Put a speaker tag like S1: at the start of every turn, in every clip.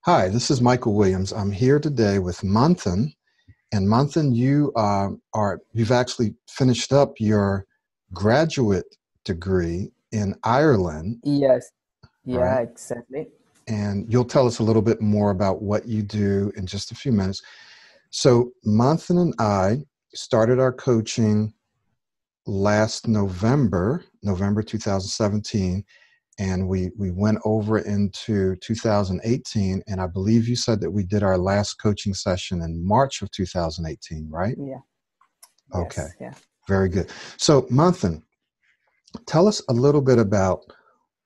S1: Hi, this is Michael Williams. I'm here today with Manthan. And Manthan, you've actually finished up your graduate degree in Ireland,
S2: Yes, yeah,
S1: right?
S2: exactly.
S1: And you'll tell us a little bit more about what you do in just a few minutes. So Manthan and I started our coaching last November 2017, and we went over into 2018, and I believe you said that we did our last coaching session in March of 2018, right?
S2: Yeah,
S1: Okay,
S2: yes, yeah.
S1: very good. So Manthan, tell us a little bit about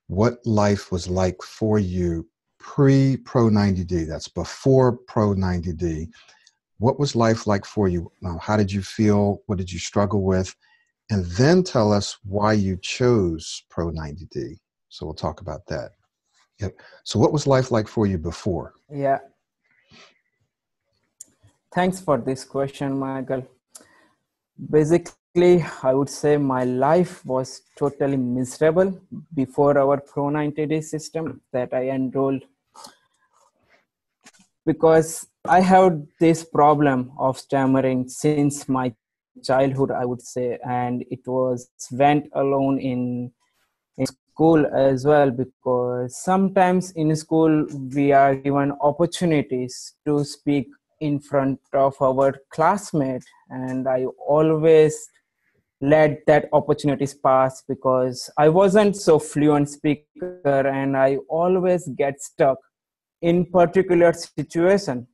S1: what life was like for you pre-Pro 90D. That's before Pro 90D. What was life like for you? How did you feel? What did you struggle with? And then tell us why you chose Pro 90D. So we'll talk about that. Yep. So what was life like for you before?
S2: Yeah, thanks for this question, Michael. Basically, I would say my life was totally miserable before our Pro 90-day system that I enrolled because I have this problem of stammering since my childhood, I would say, and it was went alone in school as well, because sometimes in school we are given opportunities to speak in front of our classmate, and I always let that opportunities pass because I wasn't so fluent speaker and I always get stuck in particular situation,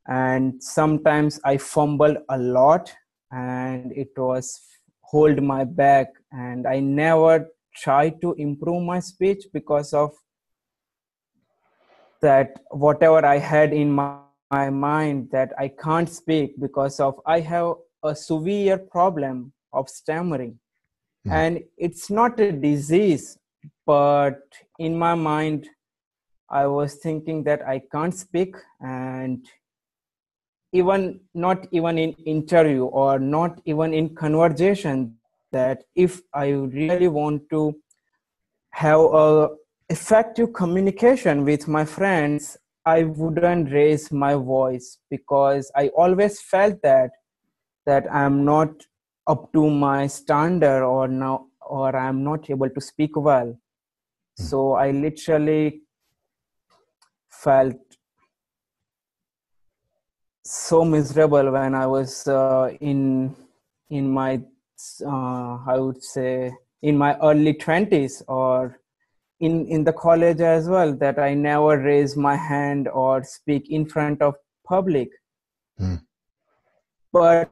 S2: and sometimes I fumbled a lot and it was hold my back, and I never try to improve my speech because of that whatever I had in my mind that I can't speak because of I have a severe problem of stammering.
S1: Mm,
S2: And it's not a disease, but in my mind I was thinking that I can't speak, and even not even in interview or not even in conversation, that if I really want to have a effective communication with my friends, I wouldn't raise my voice because I always felt that I'm not up to my standard, or now, or I'm not able to speak well.
S1: mm,
S2: So I literally felt so miserable when I was in my I would say in my early 20s, or in the college as well, that I never raise my hand or speak in front of public.
S1: mm,
S2: But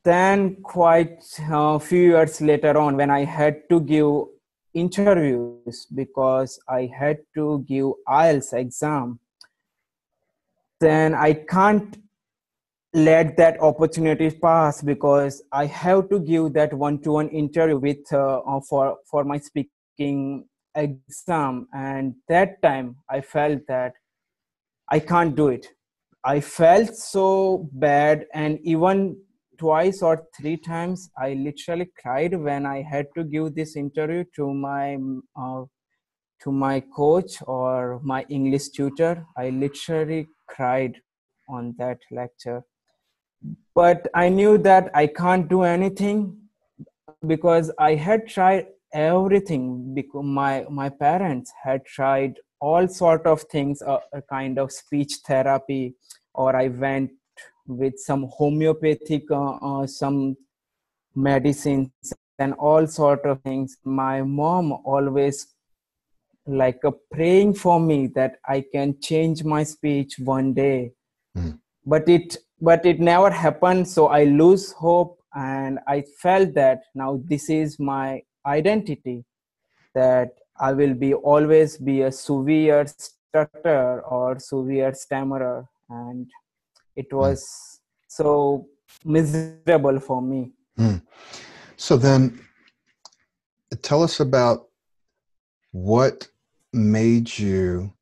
S2: then quite a few years later on, when I had to give interviews because I had to give IELTS exam, then I can't let that opportunity pass because I have to give that one-to-one interview with for my speaking exam. And that time I felt that I can't do it. I felt so bad, and even twice or three times I literally cried when I had to give this interview uh, to my coach or my English tutor. I literally cried on that lecture, but I knew that I can't do anything because I had tried everything. Because my parents had tried all sort of things, a kind of speech therapy, or I went with some homeopathic some medicines and all sort of things. My mom always like praying for me that I can change my speech one day,
S1: mm,
S2: but it never happened. So I lose hope, and I felt that now this is my identity, that I will be always be a severe stutter or severe stammerer, and it
S1: mm,
S2: was so miserable for me.
S1: mm. So then tell us about what made you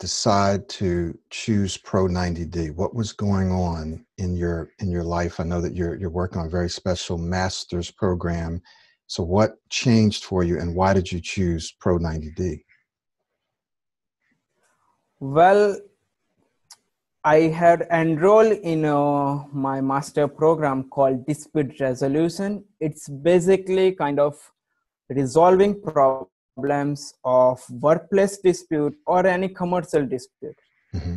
S1: decide to choose Pro 90D. What was going on in your life? I know that you're working on a very special master's program. So what changed for you, and why did you choose Pro 90D?
S2: Well, I had enrolled in my master program called dispute resolution. It's basically kind of resolving problems of workplace dispute or any commercial dispute.
S1: Mm-hmm.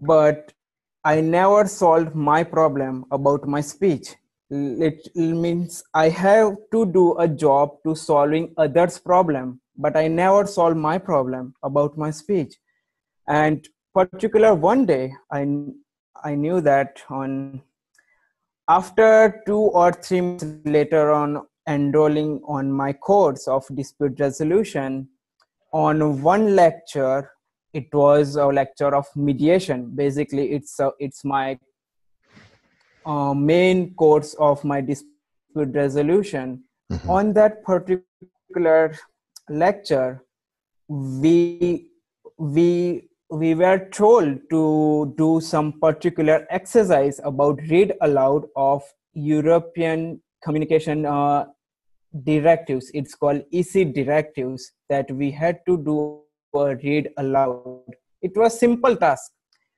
S2: But I never solved my problem about my speech. It means I have to do a job to solving others' problem, but I never solve my problem about my speech. And particular one day, I knew that on after 2 or 3 months later on enrolling on my course of dispute resolution, on one lecture, it was a lecture of mediation. Basically, it's my main course of my dispute resolution. On
S1: Mm-hmm.
S2: that particular lecture, we we were told to do some particular exercise about read aloud of European communication directives. It's called EC directives that we had to do a read aloud. It was simple task.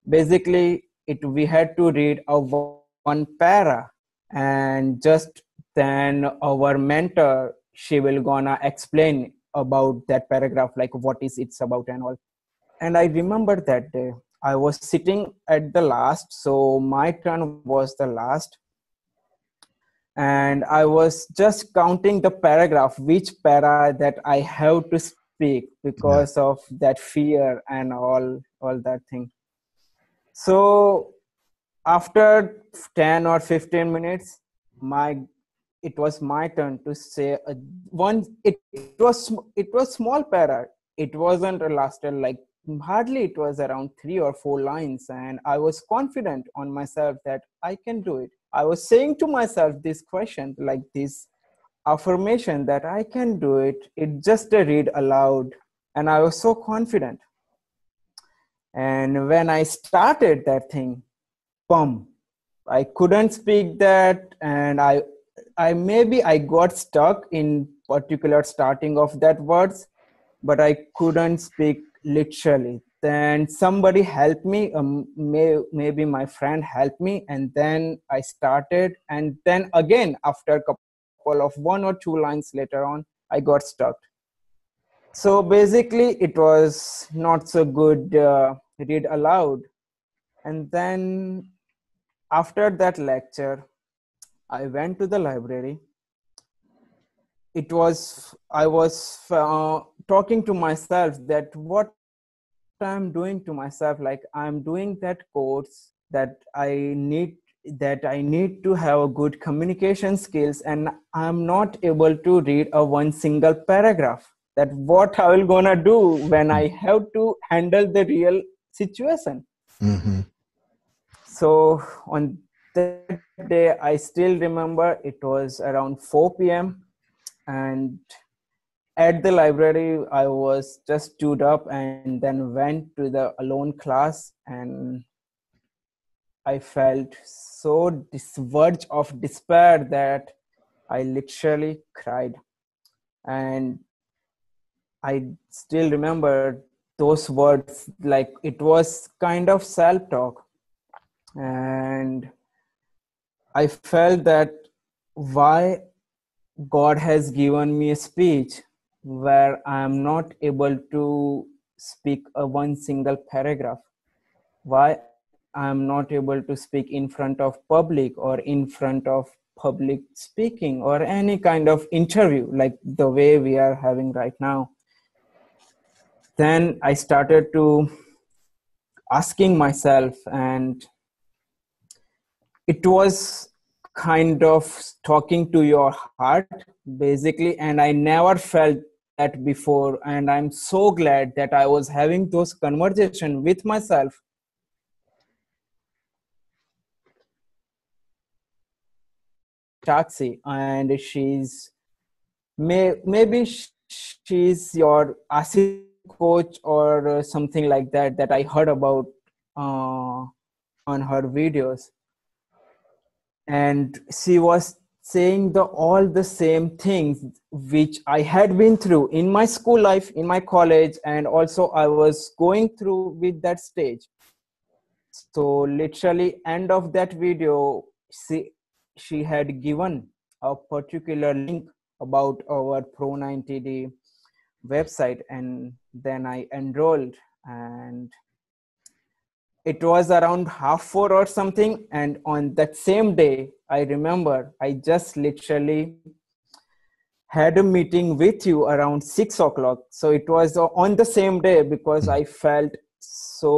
S2: Basically, we had to read a one para, and just then our mentor, she will gonna explain about that paragraph, like what is it's about and all. And I remember that day I was sitting at the last, so my turn was the last, and I was just counting the paragraph, which para that I have to speak
S1: Yeah.
S2: because of that fear and all that thing. So after 10 or 15 minutes, my it was my turn to say one. It was small para. It wasn't lasted like hardly. It was around 3 or 4 lines, and I was confident on myself that I can do it. I was saying to myself this question, like this affirmation, that I can do it. It just a read aloud, and I was so confident. And when I started that thing, boom, I couldn't speak that, and I maybe I got stuck in particular starting of that words, but I couldn't speak literally. Then somebody helped me, maybe my friend helped me, and then I started, and then again after a couple of 1 or 2 lines later on, I got stuck. So basically, it was not so good read aloud. And then after that lecture, I went to the library. I was talking to myself that what I'm doing to myself, like I'm doing that course that I need to have a good communication skills, and I'm not able to read a one single paragraph. That what I will gonna do when I have to handle the real situation.
S1: Mm-hmm.
S2: So on that day, I still remember it was around 4 p.m. and at the library, I was just stood up and then went to the alone class, and I felt so this verge of despair that I literally cried. And I still remember those words, like it was kind of self-talk. And I felt that why God has given me a speech where I am not able to speak a one single paragraph. Why I am not able to speak in front of public or in front of public speaking or any kind of interview like the way we are having right now. Then I started to asking myself, and it was kind of talking to your heart basically, and I never felt that before, and I'm so glad that I was having those conversation with myself. Taxi, and maybe she's your ASI coach or something like that that I heard about uh, on her videos. And she was saying the all the same things which I had been through in my school life, in my college, and also I was going through with that stage. So literally end of that video, she had given a particular link about our Pro 90D website, and then I enrolled, and it was around 4:30 or something. And on that same day, I remember I just literally had a meeting with you around 6 o'clock. So it was on the same day because I felt so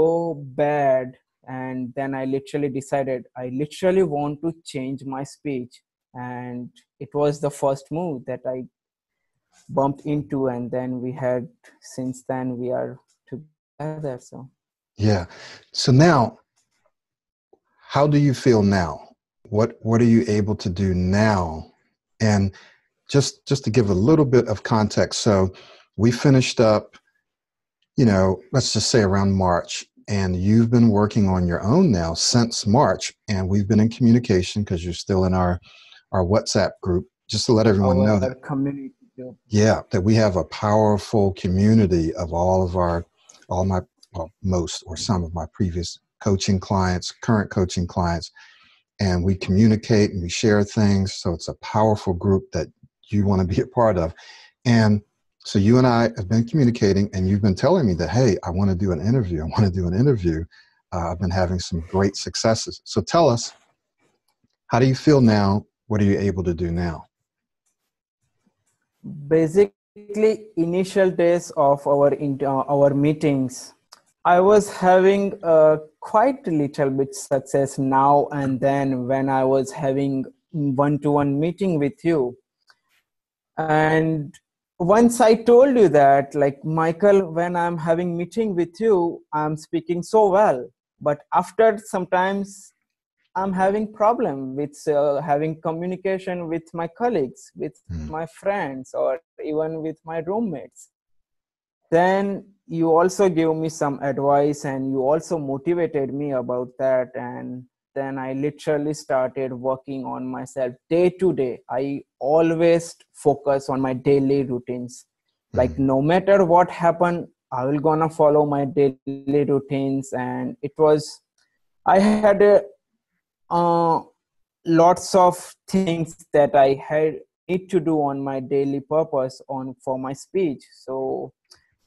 S2: bad. And then I literally decided I literally want to change my speech. And it was the first move that I bumped into. And then since then, we are together. So.
S1: Yeah. So now, how do you feel now? What are you able to do now? And just to give a little bit of context, so we finished up, let's just say around March, and you've been working on your own now since March, and we've been in communication because you're still in our WhatsApp group. Just to let everyone know
S2: Our
S1: that,
S2: community.
S1: yeah, that we have a powerful community of all my, well, most or some of my previous coaching clients, current coaching clients, and we communicate and we share things. So it's a powerful group that you want to be a part of. And so you and I have been communicating, and you've been telling me that, hey, I want to do an interview. I want to do an interview. I've been having some great successes. So tell us, how do you feel now? What are you able to do now?
S2: Basically, initial days of our meetings, I was having quite a little bit success now and then when I was having one-to-one meeting with you. And once I told you that, like, Michael, when I'm having meeting with you, I'm speaking so well. But after sometimes I'm having problem with having communication with my colleagues, with my friends, or even with my roommates. Then you also gave me some advice and you also motivated me about that. And then I literally started working on myself day to day. I always focus on my daily routines. Like no matter what happened, I will gonna follow my daily routines. And I had lots of things that I had need to do on my daily purpose for my speech. So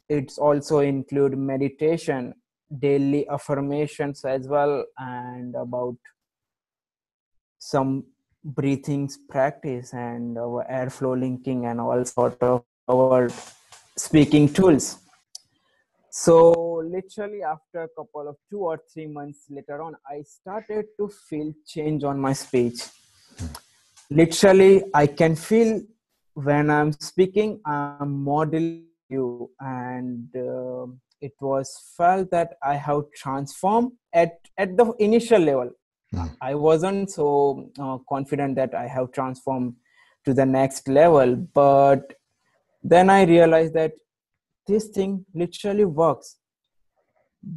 S2: it's also include meditation, daily affirmations as well, and about some breathing practice and our airflow linking and all sort of our speaking tools. So literally after a couple of 2 or 3 months later on, I started to feel change on my speech. Literally, I can feel when I'm speaking, I'm modeling you, and it was felt that I have transformed at the initial level. I wasn't so confident that I have transformed to the next level, but then I realized that this thing literally works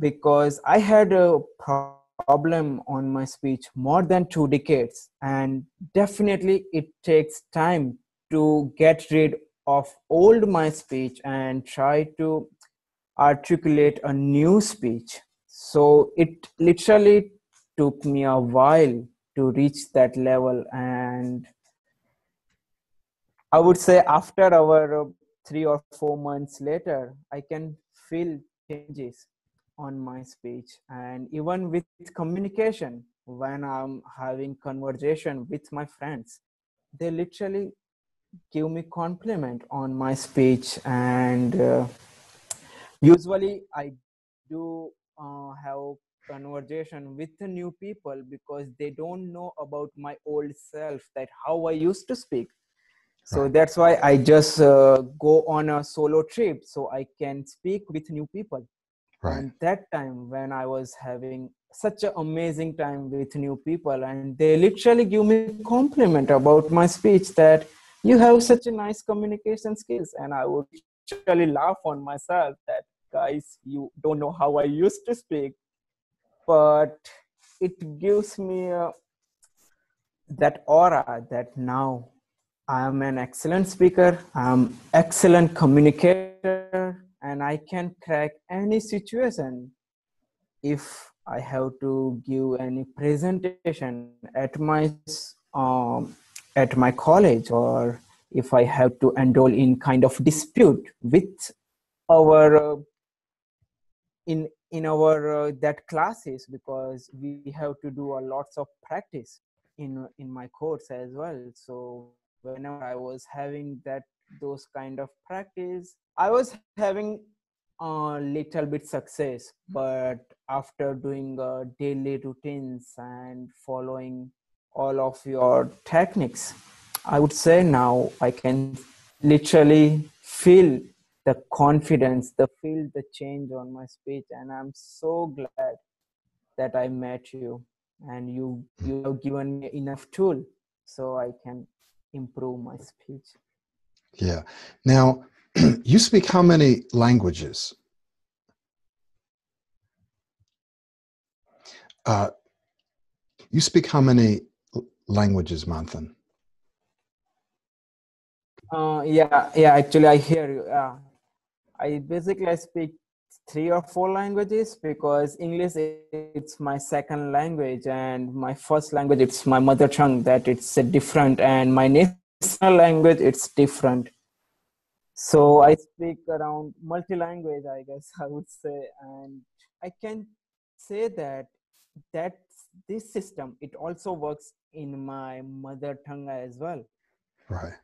S2: because I had a problem on my speech more than 2 decades, and definitely it takes time to get rid of old my speech and try to articulate a new speech. So it literally took me a while to reach that level, and I would say after our 3 or 4 months later, I can feel changes on my speech. And even with communication, when I'm having conversation with my friends, they literally give me compliment on my speech. And usually I do have conversation with the new people because they don't know about my old self, that how I used to speak. So that's why I just go on a solo trip so I can speak with new people.
S1: Right.
S2: And that time when I was having such an amazing time with new people, and they literally give me compliment about my speech that you have such a nice communication skills. And I would literally laugh on myself that, guys, you don't know how I used to speak, but it gives me that aura that now I am an excellent speaker, I'm excellent communicator, and I can crack any situation. If I have to give any presentation at my college, or if I have to enroll in kind of dispute with our in our that classes, because we have to do a lots of practice in my course as well. So whenever I was having those kind of practice, I was having a little bit success. But after doing daily routines and following all of your techniques, I would say now I can literally feel the confidence, feel the change on my speech. And I'm so glad that I met you, and you have given me enough tool so I can improve my speech.
S1: Yeah. Now, you speak how many languages? Uh, you speak how many languages, Manthan?
S2: Yeah, actually I hear you. I speak 3 or 4 languages, because English it's my second language, and my first language it's my mother tongue, that it's different, and my national language it's different. So I speak around multi-language, I guess I would say. And I can say that this system it also works in my mother tongue as well,
S1: Right.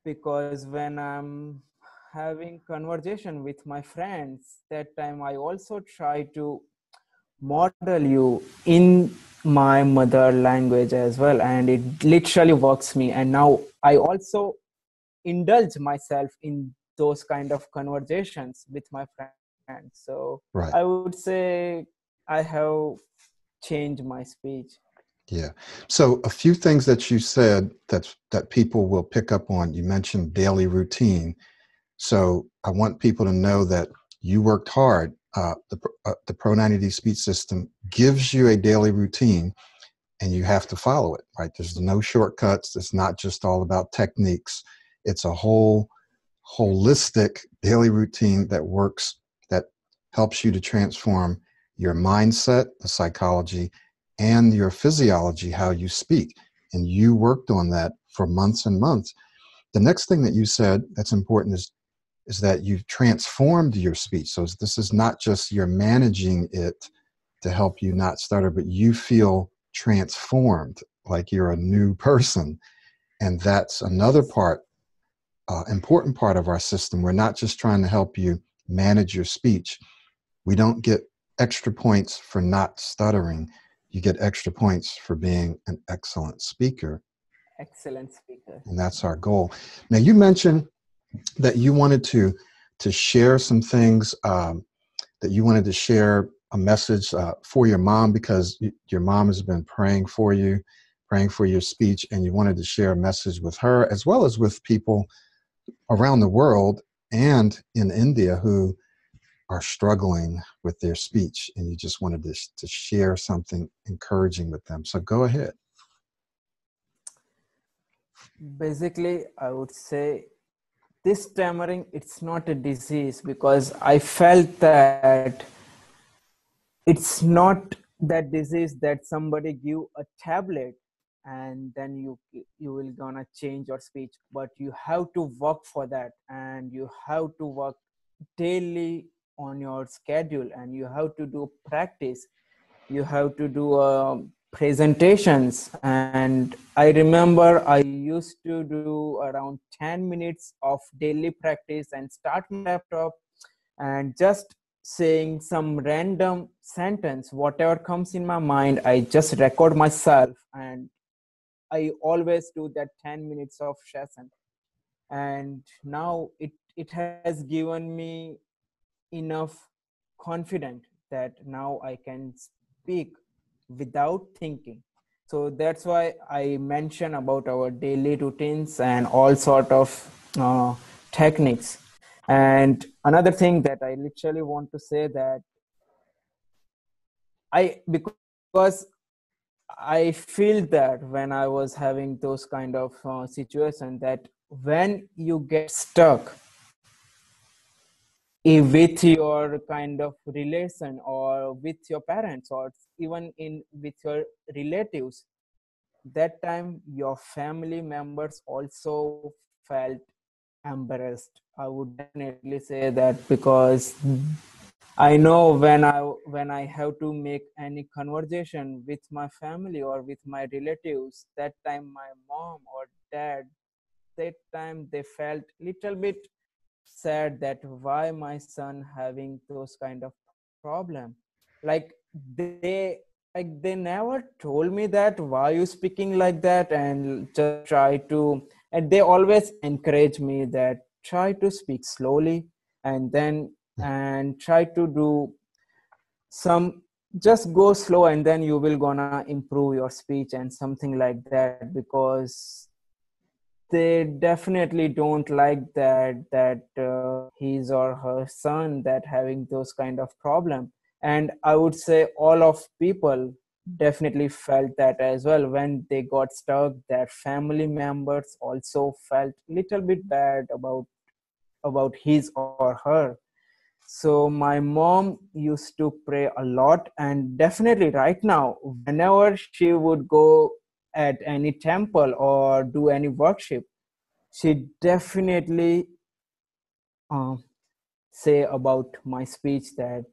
S2: because when I'm having conversation with my friends, that time I also try to model you in my mother language as well, and it literally works me. And now I also indulge myself in those kind of conversations with my friends. So I
S1: Right.
S2: would say I have changed my speech.
S1: Yeah. So a few things that you said that people will pick up on. You mentioned daily routine. So I want people to know that you worked hard. The Pro 90D speech system gives you a daily routine, and you have to follow it. Right. There's no shortcuts. It's not just all about techniques. It's a whole holistic daily routine that works, that helps you to transform your mindset, the psychology, and your physiology, how you speak. And you worked on that for months and months. The next thing that you said that's important is that you've transformed your speech. So this is not just you're managing it to help you not stutter, but you feel transformed, like you're a new person. And that's another
S2: Yes,
S1: part, important part of our system. We're not just trying to help you manage your speech. We don't get extra points for not stuttering. You get extra points for being an excellent speaker.
S2: excellent speaker.
S1: And that's our goal. Now, you mentioned that you wanted to share some things, that you wanted to share a message for your mom, because your mom has been praying for you, praying for your speech, and you wanted to share a message with her as well as with people around the world and in India who are struggling with their speech, and you just wanted to share something encouraging with them. So go ahead.
S2: Basically, I would say this stammering it's not a disease, because I felt that it's not that disease that somebody give a tablet and then you will gonna change your speech. But you have to work for that, and you have to work daily on your schedule, and you have to do practice. You have to do presentations. And I remember I used to do around 10 minutes of daily practice and start my laptop and just saying some random sentence, whatever comes in my mind, I just record myself. And I always do that 10 minutes of session. And now it has given me enough confident that now I can speak without thinking. So that's why I mention about our daily routines and all sort of techniques. And another thing that I literally want to say that because I feel that when I was having those kind of situation, that when you get stuck with your kind of relation or with your parents or even in with your relatives, that time your family members also felt embarrassed. I would definitely say that, because I know when I have to make any conversation with my family or with my relatives, that time my mom or dad, that time they felt little bit sad that why my son having those kind of problem. Like they they never told me that why you speaking like that, and just try to, and they always encourage me that try to speak slowly, and then and try to do some, just go slow and then you will gonna improve your speech and something like that, because they definitely don't like that his or her son that having those kind of problem. And I would say all of people definitely felt that as well. When they got stuck, their family members also felt little bit bad about his or her. So my mom used to pray a lot, and definitely right now, whenever she would go at any temple or do any worship, she definitely um, say about my speech that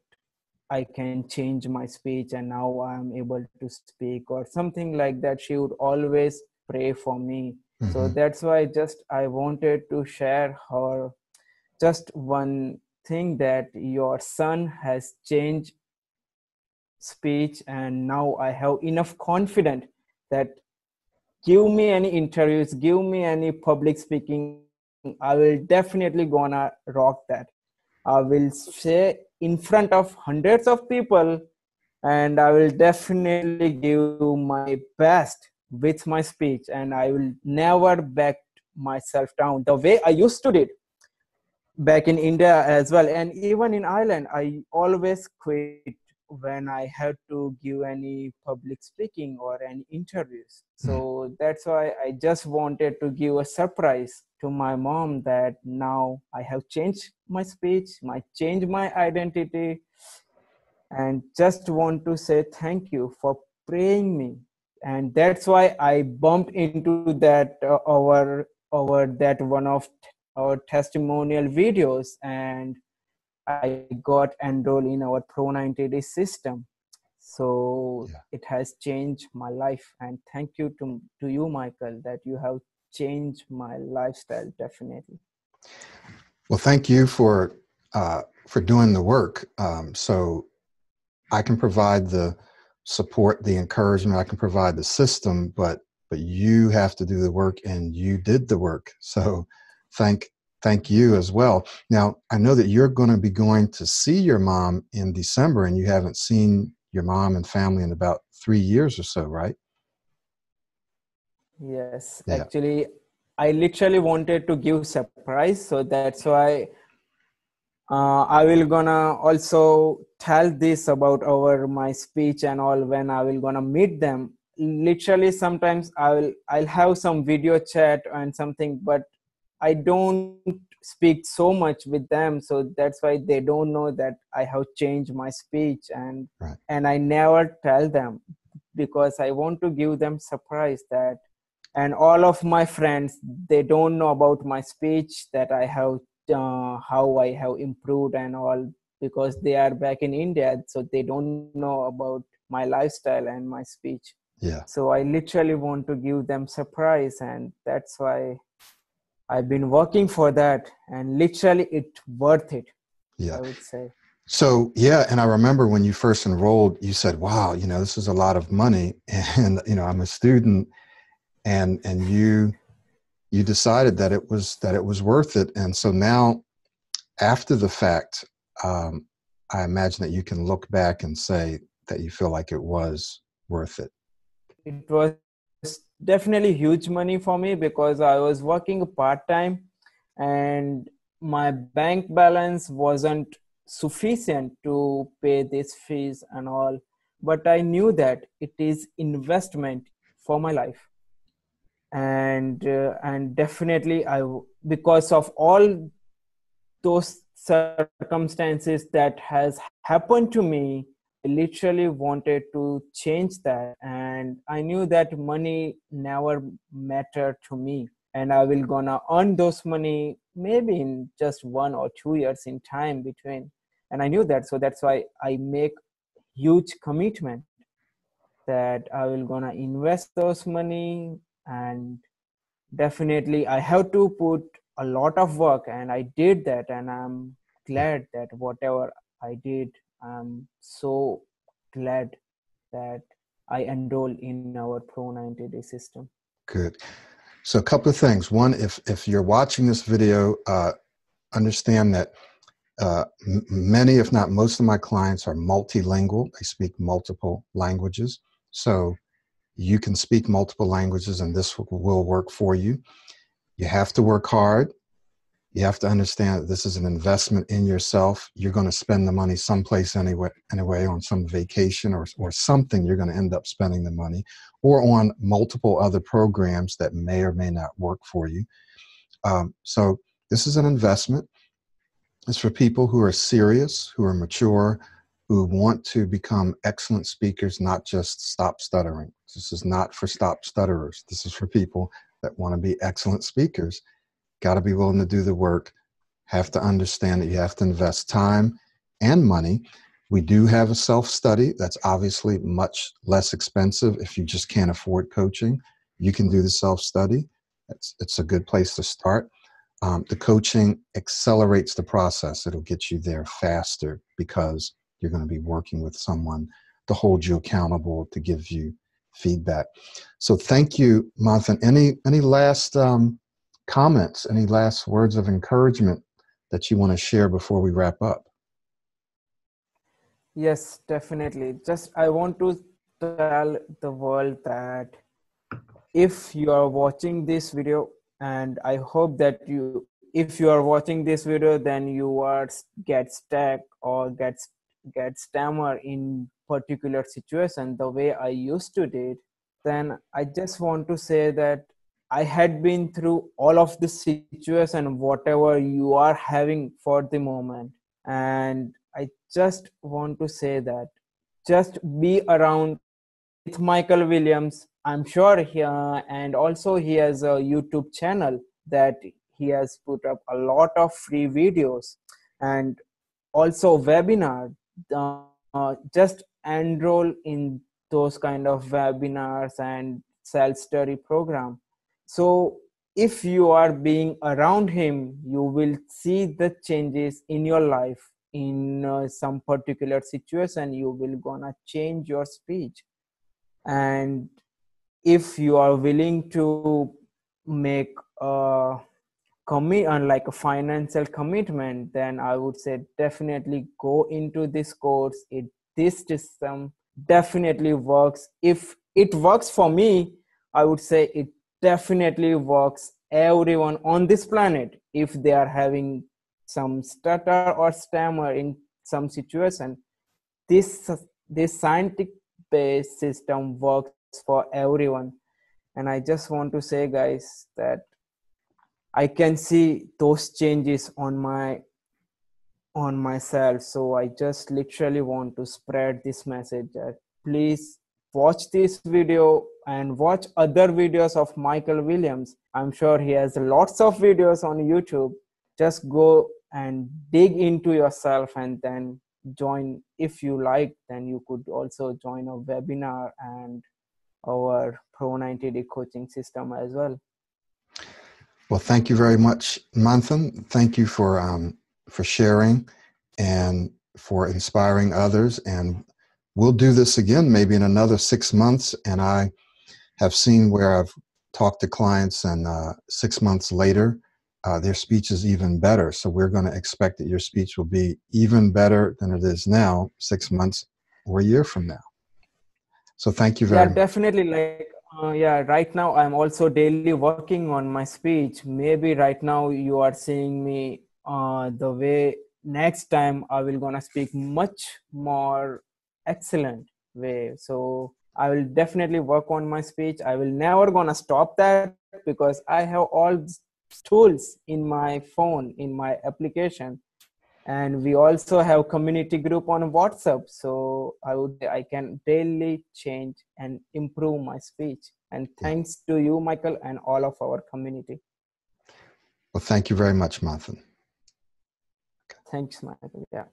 S2: I can change my speech and now I'm able to speak or something like that. She would always pray for me. So
S1: Mm-hmm.
S2: that's why just I wanted to share her just one thing, that your son has changed speech, and now I have enough confidence that give me any interviews, give me any public speaking, I will definitely gonna rock that. I will say in front of hundreds of people, and I will definitely give my best with my speech, and I will never back myself down the way I used to did back in India as well. And even in Ireland, I always quit when I had to give any public speaking or any interviews. So that's why I just wanted to give a surprise to my mom that now I have changed my speech, my changed my identity, and just want to say thank you for praying me. And that's why I bumped into that over that one of our testimonial videos, and I got enrolled in our Pro 90 system. So
S1: Yeah.
S2: it has changed my life, and thank you to you, Michael, that you have changed my lifestyle definitely.
S1: Well, thank you for doing the work. So I can provide the support, the encouragement. I can provide the system, but you have to do the work, and you did the work. So thank thank you as well. Now I know that you're going to be going to see your mom in December, and you haven't seen your mom and family in about 3 years or so, right?
S2: Yes,
S1: Yeah.
S2: actually, I literally wanted to give surprise, so that's why I will gonna also tell this about our my speech and all when I will gonna meet them. Literally, sometimes I'll have some video chat and something, but I don't speak so much with them, so that's why they don't know that I have changed my speech,
S1: Right.
S2: and I never tell them, because I want to give them surprise that, and all of my friends, they don't know about my speech, that I have how I have improved and all, because they are back in India, so they don't know about my lifestyle and my speech.
S1: Yeah.
S2: So I literally want to give them surprise, and that's why I've been working for that, and literally it worth it,
S1: Yeah.
S2: I would say.
S1: So yeah, and I remember when you first enrolled, you said, "Wow, this is a lot of money," and I'm a student, and you decided that it was worth it. And so now, after the fact, um, I imagine that you can look back and say that you feel like it was worth it.
S2: It was definitely huge money for me, because I was working part time, and my bank balance wasn't sufficient to pay this fees and all. but I knew that it is investment for my life. And definitely because of all those circumstances that has happened to me, I literally wanted to change that, and I knew that money never mattered to me, and I will gonna earn those money maybe in just 1 or 2 years in time between. And I knew that, so that's why I make huge commitment that I will gonna invest those money. And definitely I have to put a lot of work, and I did that, and I'm glad that whatever I did, I'm so glad that I enrolled in our Pro 90-day system.
S1: Good. So a couple of things. One, if you're watching this video, understand that many, if not most of my clients are multilingual. They speak multiple languages. So you can speak multiple languages and this will work for you. You have to work hard. You have to understand that this is an investment in yourself. You're going to spend the money someplace anyway, on some vacation or something. You're going to end up spending the money, or on multiple other programs that may or may not work for you. So this is an investment. It's for people who are serious, who are mature, who want to become excellent speakers, not just stop stuttering. This is not for stop stutterers. This is for people that want to be excellent speakers. Got to be willing to do the work. Have to understand that you have to invest time and money. We do have a self-study that's obviously much less expensive. If you just can't afford coaching, you can do the self-study. It's a good place to start. The coaching accelerates the process. It'll get you there faster because you're going to be working with someone to hold you accountable, to give you feedback. So thank you, Manthan. Any last comments, any last words of encouragement that you want to share before we wrap up?
S2: Yes, definitely. Just I want to tell the world that if you are watching this video, and I hope that if you are watching this video, then you are get stuck or get stammer in particular situation the way I used to did, then I just want to say that I had been through all of the situation whatever you are having for the moment. And I just want to say that just be around with Michael Williams. I'm sure and also he has a YouTube channel that he has put up a lot of free videos and also webinar. Just enroll in those kind of webinars and self-study program. So if you are being around him, you will see the changes in your life. In some particular situation, you will gonna change your speech. And if you are willing to make a like a financial commitment, then I would say definitely go into this course. This system definitely works. If it works for me, I would say it definitely works everyone on this planet. If they are having some stutter or stammer in some situation, this this scientific based system works for everyone. And I just want to say, guys, that I can see those changes on myself. So I just literally want to spread this message that please watch this video and watch other videos of Michael Williams. I'm sure he has lots of videos on YouTube. Just go and dig into yourself and then join. If you like, then you could also join a webinar and our Pro 90-day coaching system as well.
S1: Well, thank you very much, Manthan. Thank you for sharing and for inspiring others. And we'll do this again maybe in another 6 months. And I have seen where I've talked to clients and 6 months later, their speech is even better. So we're going to expect that your speech will be even better than it is now, 6 months or a year from now. So thank you very much.
S2: Definitely. Right now I'm also daily working on my speech. Maybe right now you are seeing me the way next time I will gonna speak much more excellent. way. So I will definitely work on my speech. I will never gonna stop that because I have all tools in my phone, in my application, and we also have community group on WhatsApp. So I would say I can daily change and improve my speech. And
S1: Yeah.
S2: thanks to you, Michael, and all of our community.
S1: Well, thank you very much, Manthan.
S2: Thanks, Michael. Yeah.